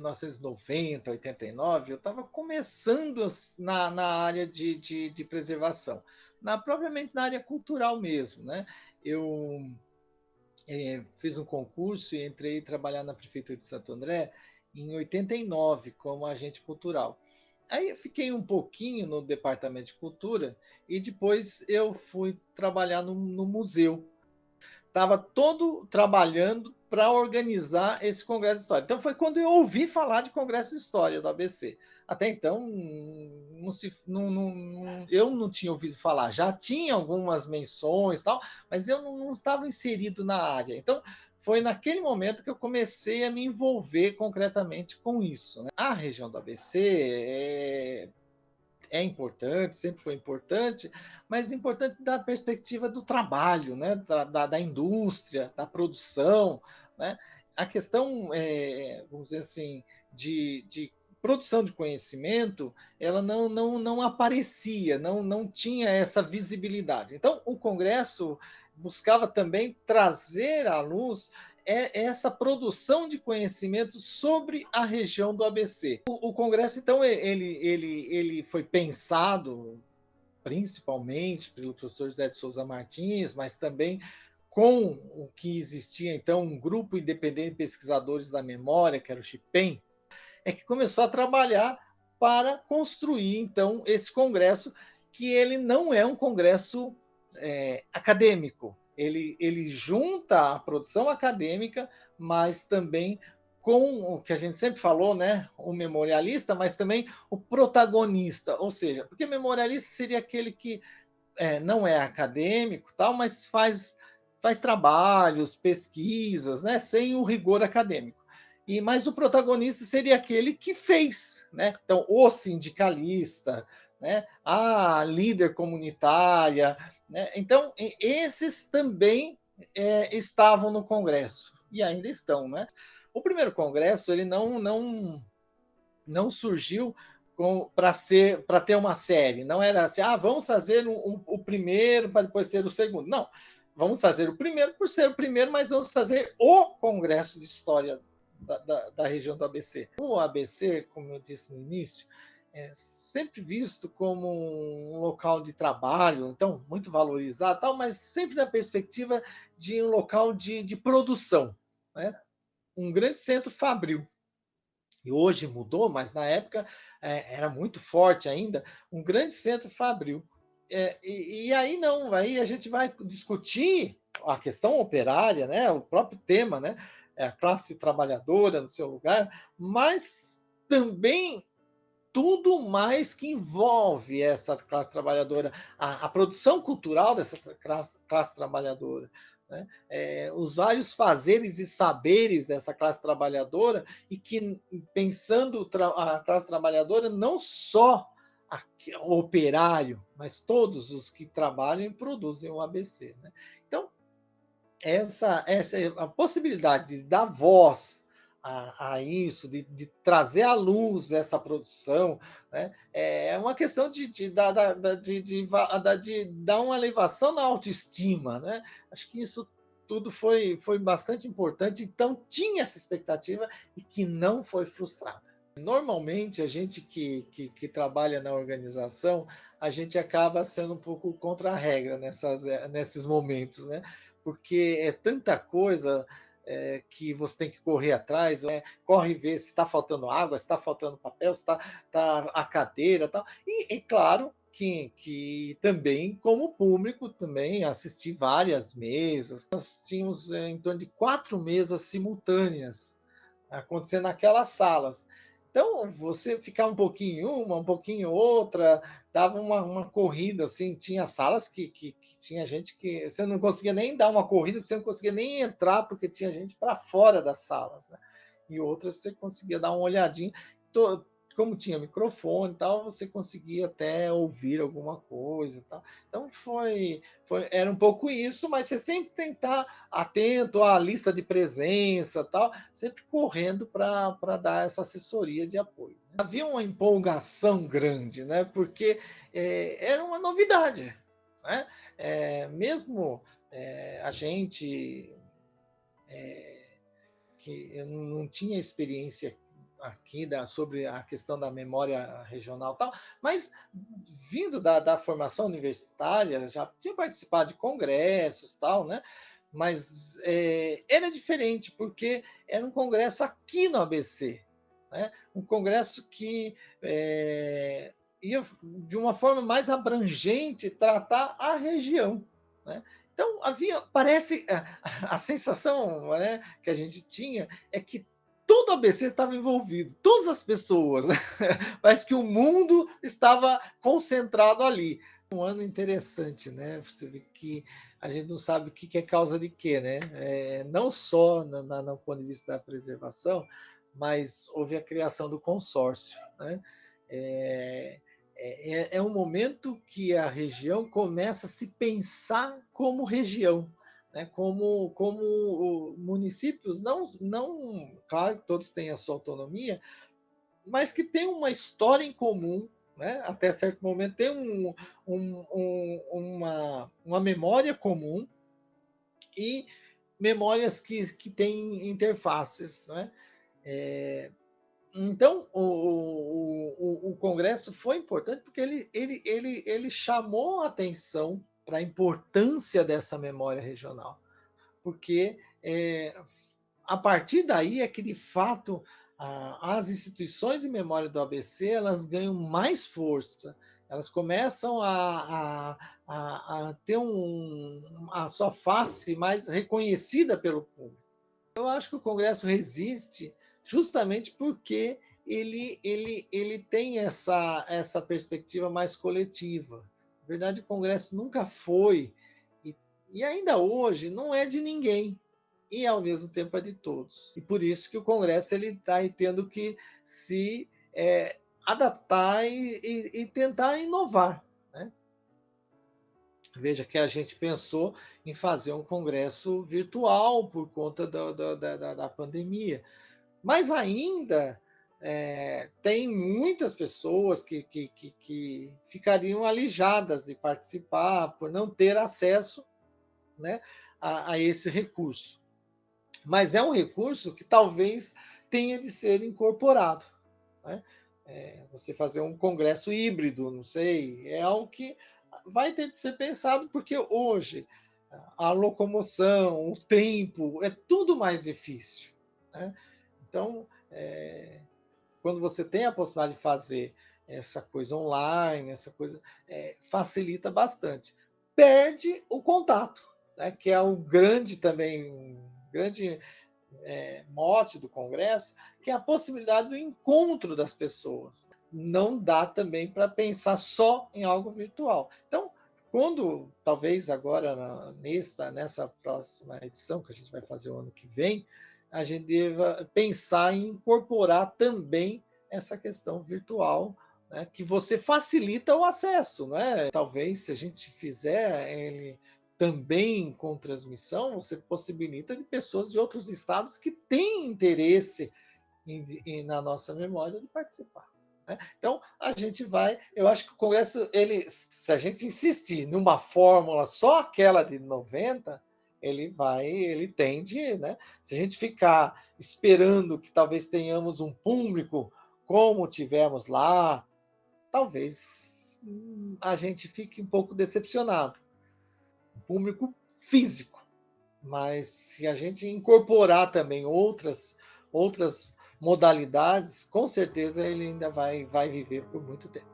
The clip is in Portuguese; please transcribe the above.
1990, 89, eu estava começando na área de preservação, propriamente na área cultural mesmo, né? Eu fiz um concurso e entrei trabalhar na Prefeitura de Santo André em 89 como agente cultural. Aí eu fiquei um pouquinho no Departamento de Cultura e depois eu fui trabalhar no museu. Estava todo trabalhando para organizar esse Congresso de História. Então foi quando eu ouvi falar de Congresso de História do ABC. Até então, eu não tinha ouvido falar. Já tinha algumas menções, tal, mas eu não estava inserido na área. Então, foi naquele momento que eu comecei a me envolver concretamente com isso. Né? A região do ABC é importante, sempre foi importante, mas importante da perspectiva do trabalho, né? da indústria, da produção. Né? A questão, vamos dizer assim, de produção de conhecimento, ela não aparecia, não tinha essa visibilidade. Então, o Congresso buscava também trazer à luz essa produção de conhecimento sobre a região do ABC. O Congresso, então, ele foi pensado principalmente pelo professor José de Souza Martins, mas também com o que existia, então, um grupo independente de pesquisadores da memória, que era o CHIPEM, que começou a trabalhar para construir, então, esse congresso, que ele não é um congresso acadêmico. Ele junta a produção acadêmica, mas também com o que a gente sempre falou, né, o memorialista, mas também o protagonista, ou seja, porque memorialista seria aquele que não é acadêmico, tal, mas faz trabalhos, pesquisas, né, sem o rigor acadêmico. Mas o protagonista seria aquele que fez, né? Então, o sindicalista, né? A líder comunitária, né? Então, esses também estavam no Congresso e ainda estão, né? O primeiro Congresso ele não surgiu para ter uma série. Não era assim, vamos fazer o primeiro para depois ter o segundo. Não, vamos fazer o primeiro por ser o primeiro, mas vamos fazer o Congresso de História da região do ABC. O ABC, como eu disse no início, é sempre visto como um local de trabalho, então muito valorizado, tal, mas sempre na perspectiva de um local de produção, né? Um grande centro fabril. E hoje mudou, mas na época era muito forte ainda, um grande centro fabril. E aí não, aí a gente vai discutir a questão operária, né, o próprio tema, né, a classe trabalhadora no seu lugar, mas também tudo mais que envolve essa classe trabalhadora, a produção cultural dessa classe trabalhadora, né? Os vários fazeres e saberes dessa classe trabalhadora, e que, pensando a classe trabalhadora, não só o operário, mas todos os que trabalham e produzem o ABC. Né? Então, essa a possibilidade de dar voz a isso, de trazer à luz essa produção, né? É uma questão de dar uma elevação na autoestima. Né? Acho que isso tudo foi bastante importante, então tinha essa expectativa e que não foi frustrada. Normalmente, a gente que trabalha na organização, a gente acaba sendo um pouco contra a regra nesses momentos, né? Porque é tanta coisa que você tem que correr atrás, corre ver se está faltando água, se está faltando papel, se está a cadeira, tal. E claro que também, como público, também assisti várias mesas. Nós tínhamos em torno de 4 mesas simultâneas acontecendo naquelas salas. Então, você ficar um pouquinho uma, um pouquinho outra, dava uma corrida, assim, tinha salas que tinha gente que você não conseguia nem dar uma corrida, você não conseguia nem entrar, porque tinha gente para fora das salas, né? E outras você conseguia dar uma olhadinha. Como tinha microfone e tal, você conseguia até ouvir alguma coisa e tal. Então, era um pouco isso, mas você sempre tem que estar atento à lista de presença tal, sempre correndo para dar essa assessoria de apoio. Né? Havia uma empolgação grande, né? Porque era uma novidade. Né? Mesmo a gente que eu não tinha experiência aqui sobre a questão da memória regional e tal, mas vindo da formação universitária, já tinha participado de congressos tal, né? Mas era diferente, porque era um congresso aqui no ABC, né? Um congresso que ia, de uma forma mais abrangente, tratar a região. Né? Então, parece, a sensação, né, que a gente tinha é que todo o ABC estava envolvido, todas as pessoas. Parece que o mundo estava concentrado ali. Um ano interessante, né? Você vê que a gente não sabe o que é causa de quê, né? Não só no ponto de vista da preservação, mas houve a criação do consórcio, né? É um momento que a região começa a se pensar como região, né? Como municípios, não, claro que todos têm a sua autonomia, mas que tem uma história em comum, né? Até certo momento tem uma memória comum e memórias que têm interfaces. Né? Então, o Congresso foi importante porque ele chamou a atenção para a importância dessa memória regional, porque a partir daí é que, de fato, as instituições de memória do ABC elas ganham mais força, elas começam a ter a sua face mais reconhecida pelo público. Eu acho que o Congresso resiste justamente porque ele tem essa perspectiva mais coletiva. Na verdade, o Congresso nunca foi, e, e ainda hoje não é de ninguém, e ao mesmo tempo é de todos. E por isso que o Congresso está tendo que se adaptar e tentar inovar. Né? Veja que a gente pensou em fazer um congresso virtual por conta da pandemia, mas ainda tem muitas pessoas que ficariam alijadas de participar por não ter acesso, né, a esse recurso. Mas é um recurso que talvez tenha de ser incorporado. Né? Você fazer um congresso híbrido, não sei, é algo que vai ter de ser pensado, porque hoje a locomoção, o tempo, é tudo mais difícil. Né? Então, quando você tem a possibilidade de fazer essa coisa online, essa coisa, facilita bastante. Perde o contato, né? Que é o grande também, um grande mote do Congresso, que é a possibilidade do encontro das pessoas. Não dá também para pensar só em algo virtual. Então, quando, talvez agora, nessa próxima edição, que a gente vai fazer o ano que vem, a gente deva pensar em incorporar também essa questão virtual, né, que você facilita o acesso. Né? Talvez, se a gente fizer ele também com transmissão, você possibilita de pessoas de outros estados que têm interesse na nossa memória de participar. Né? Então, a gente vai. Eu acho que o Congresso, se a gente insistir numa fórmula só aquela de 90, ele tende. Né? Se a gente ficar esperando que talvez tenhamos um público como tivemos lá, talvez a gente fique um pouco decepcionado. Público físico. Mas se a gente incorporar também outras modalidades, com certeza ele ainda vai viver por muito tempo.